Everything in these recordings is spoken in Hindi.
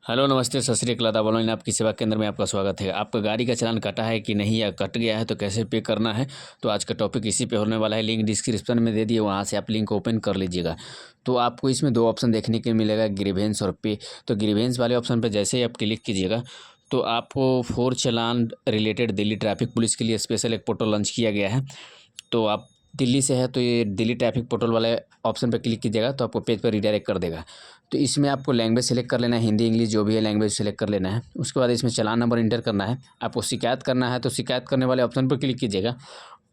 हेलो नमस्ते सत श्री अकाल बोलो आपकी सेवा केंद्र में आपका स्वागत है। आपका गाड़ी का चालान कटा है कि नहीं या कट गया है तो कैसे पे करना है, तो आज का टॉपिक इसी पे होने वाला है। लिंक डिस्क्रिप्शन में दे दिए, वहाँ से आप लिंक ओपन कर लीजिएगा। तो आपको इसमें दो ऑप्शन देखने को मिलेगा, ग्रीवेंस और पे। तो ग्रीवेंस वाले ऑप्शन पर जैसे ही आप क्लिक कीजिएगा तो आपको 4 चालान रिलेटेड दिल्ली ट्रैफिक पुलिस के लिए स्पेशल एक पोर्टल लॉन्च किया गया है। तो आप दिल्ली से है तो ये दिल्ली ट्रैफिक पोर्टल वाले ऑप्शन पर क्लिक कीजिएगा तो आपको पेज पर रिडायरेक्ट कर देगा। तो इसमें आपको लैंग्वेज सेलेक्ट कर लेना है, हिंदी इंग्लिश जो भी है लैंग्वेज सेलेक्ट कर लेना है। उसके बाद इसमें चालान नंबर इंटर करना है। आपको शिकायत करना है तो शिकायत करने वाले ऑप्शन पर क्लिक कीजिएगा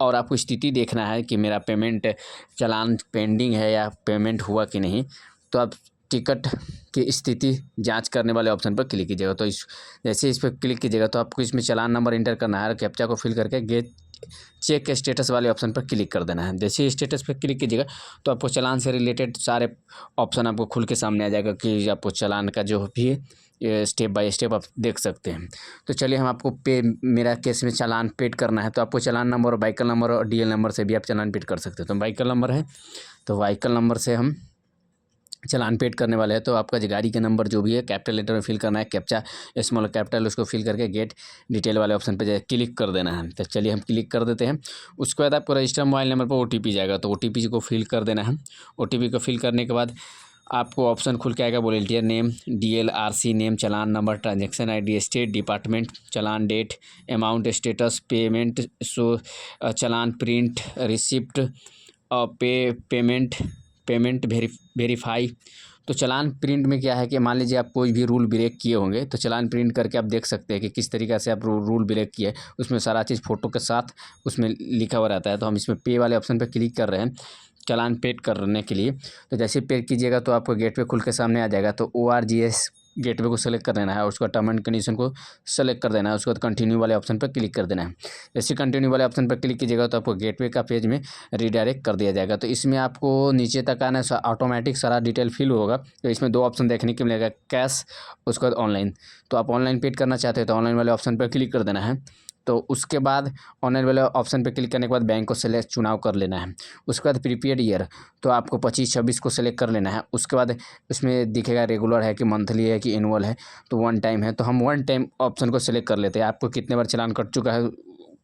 और आपको स्थिति देखना है कि मेरा पेमेंट चालान पेंडिंग है या पेमेंट हुआ कि नहीं। तो आप टिकट की स्थिति जांच करने वाले ऑप्शन पर क्लिक कीजिएगा। तो जैसे इस पर क्लिक कीजिएगा तो आपको इसमें चालान नंबर इंटर करना है और कैप्चा को फिल करके गेट चेक स्टेटस वाले ऑप्शन पर क्लिक कर देना है। जैसे ही स्टेटस पर क्लिक कीजिएगा तो आपको चालान से रिलेटेड सारे ऑप्शन आपको खुल के सामने आ जाएगा कि आपको चालान का जो भी स्टेप बाय स्टेप आप देख सकते हैं। तो चलिए हम आपको मेरा केस में चालान पेड करना है तो आपको चालान नंबर और व्हीकल नंबर और डीएल नंबर से भी आप चालान पेड कर सकते हैं। तो व्हीकल नंबर है तो व्हीकल नंबर से हम चालान पेड करने वाले हैं। तो आपका जो गाड़ी का नंबर जो भी है कैपिटल लेटर में फिल करना है, कैप्चा स्मॉल कैपिटल उसको फिल करके गेट डिटेल वाले ऑप्शन पे क्लिक कर देना है। तो चलिए हम क्लिक कर देते हैं। उसके बाद आपको रजिस्टर मोबाइल नंबर पर ओटीपी जाएगा तो ओटीपी को फिल कर देना है। ओटीपी को फिल करने के बाद आपको ऑप्शन खुल के आएगा, volunteer name, DL, RC name, challan number, transaction ID, state, department, challan date, amount, status, payment, so challan print, receipt, payment payment verify. तो चालान प्रिंट में क्या है कि मान लीजिए आप कोई भी रूल ब्रेक किए होंगे तो चालान प्रिंट करके आप देख सकते हैं कि किस तरीक़े से आप रूल ब्रेक किए। उसमें सारा चीज़ फ़ोटो के साथ उसमें लिखा हुआ रहता है। तो हम इसमें पे वाले ऑप्शन पर क्लिक कर रहे हैं चालान पेड करने के लिए। तो जैसे पेड कीजिएगा तो आपको गेटवे खुल के सामने आ जाएगा। तो ORGS गेटवे को सेलेक्ट कर देना है और उसका टर्म एंड कंडीशन को सेलेक्ट कर देना है। उसके बाद कंटिन्यू वाले ऑप्शन पर क्लिक कर देना है। जैसे कंटिन्यू वाले ऑप्शन पर क्लिक कीजिएगा तो आपको गेटवे का पेज में रिडायरेक्ट कर दिया जाएगा। तो इसमें आपको नीचे तक आना ऑटोमेटिक सारा डिटेल फिल होगा। तो इसमें दो ऑप्शन देखने को मिलेगा, कैश, उसके बाद ऑनलाइन। तो आप ऑनलाइन पेड करना चाहते हैं तो ऑनलाइन वाले ऑप्शन पर क्लिक कर देना है। तो उसके बाद ऑनलाइन वाले ऑप्शन पर क्लिक करने के बाद बैंक को सेलेक्ट चुनाव कर लेना है। उसके बाद प्रीपेड ईयर तो आपको 25-26 को सेलेक्ट कर लेना है। उसके बाद उसमें दिखेगा रेगुलर है कि मंथली है कि एनुअल है। तो वन टाइम है तो हम वन टाइम ऑप्शन को सेलेक्ट कर लेते हैं। आपको कितने बार चालान कट चुका है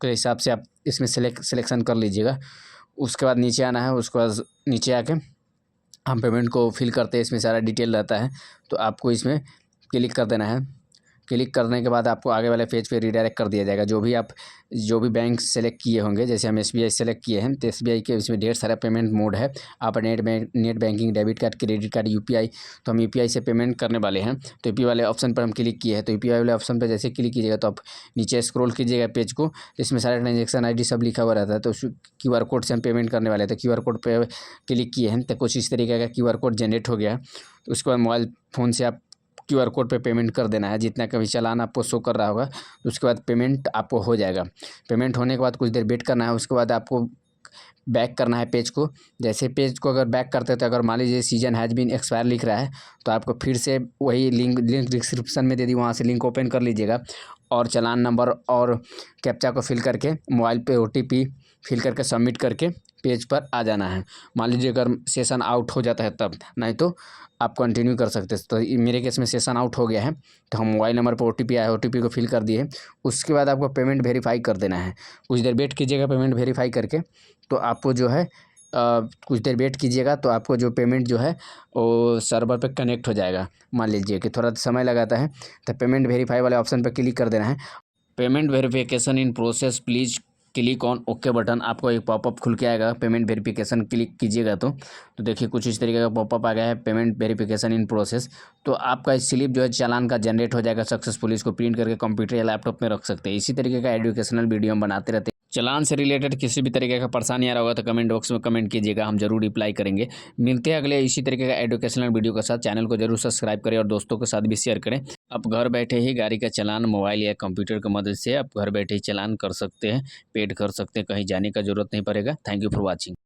के हिसाब से आप इसमें सिलेक्शन कर लीजिएगा। उसके बाद नीचे आना है। उसके बाद नीचे आके हम पेमेंट को फिल करते हैं, इसमें सारा डिटेल रहता है। तो आपको इसमें क्लिक कर देना है। क्लिक करने के बाद आपको आगे वाले पेज पे रिडायरेक्ट कर दिया जाएगा। जो भी बैंक सेलेक्ट किए होंगे, जैसे हम SBI सेलेक्ट किए हैं तो SBI के इसमें ढेर सारा पेमेंट मोड है। आप net banking, debit card, credit card, UPI। तो हम UPI से पेमेंट करने वाले हैं तो UPI वाले ऑप्शन पर हम क्लिक किए हैं। तो UPI वाले ऑप्शन पर जैसे क्लिक कीजिएगा तो आप नीचे स्क्रॉल कीजिएगा पेज को, इसमें सारा ट्रांजेक्शन ID सब लिखा हुआ रहता है। तो उस QR कोड से हम पेमेंट करने वाले थे। QR कोड पर क्लिक किए हैं तो कुछ इस तरीके का QR कोड जनरेट हो गया। तो उसके बाद मोबाइल फ़ोन से आप QR कोड पे पेमेंट कर देना है। जितना कभी चालान आपको शो कर रहा होगा तो उसके बाद पेमेंट आपको हो जाएगा। पेमेंट होने के बाद कुछ देर वेट करना है। उसके बाद आपको बैक करना है पेज को। जैसे पेज को अगर बैक करते हैं तो अगर मान लीजिए सीजन हैज़ बीन एक्सपायर लिख रहा है तो आपको फिर से वही लिंक डिस्क्रिप्शन में दे दी, वहाँ से लिंक ओपन कर लीजिएगा और चालान नंबर और कैप्चा को फिल करके मोबाइल पे OTP फिल करके सबमिट करके पेज पर आ जाना है। मान लीजिए अगर सेशन आउट हो जाता है तब, नहीं तो आप कंटिन्यू कर सकते हैं। तो मेरे केस में सेशन आउट हो गया है तो हम मोबाइल नंबर पर OTP आया है, OTP को फिल कर दिए। उसके बाद आपको पेमेंट वेरीफाई कर देना है। कुछ देर वेट कीजिएगा पेमेंट वेरीफाई करके। तो आपको जो है कुछ देर वेट कीजिएगा तो आपको जो पेमेंट जो है वो सर्वर पे कनेक्ट हो जाएगा। मान लीजिए कि थोड़ा समय लगाता है तो पेमेंट वेरीफाई वाले ऑप्शन पर क्लिक कर देना है। Payment verification in process, please click on okay button. आपको एक पॉपअप खुल के आएगा, पेमेंट वेरिफिकेशन क्लिक कीजिएगा तो देखिए कुछ इस तरीके का पॉपअप आ गया है, पेमेंट वेरिफिकेशन इन प्रोसेस। तो आपका स्लिप जो है चालान का जनरेट हो जाएगा सक्सेसफुली। इसको प्रिंट करके कंप्यूटर या लैपटॉप में रख सकते हैं। इसी तरीके का एजुकेशनल वीडियो हम बनाते रहते हैं। चालान से रिलेटेड किसी भी तरीके का परेशानी आ रहा होगा तो कमेंट बॉक्स में कमेंट कीजिएगा, हम जरूर रिप्लाई करेंगे। मिलते हैं अगले इसी तरीके का एजुकेशनल वीडियो के साथ। चैनल को जरूर सब्सक्राइब करें और दोस्तों के साथ भी शेयर करें। आप घर बैठे ही गाड़ी का चालान मोबाइल या कंप्यूटर की मदद से आप घर बैठे ही चालान कर सकते हैं, पेड कर सकते हैं, कहीं जाने का जरूरत नहीं पड़ेगा। Thank you for watching.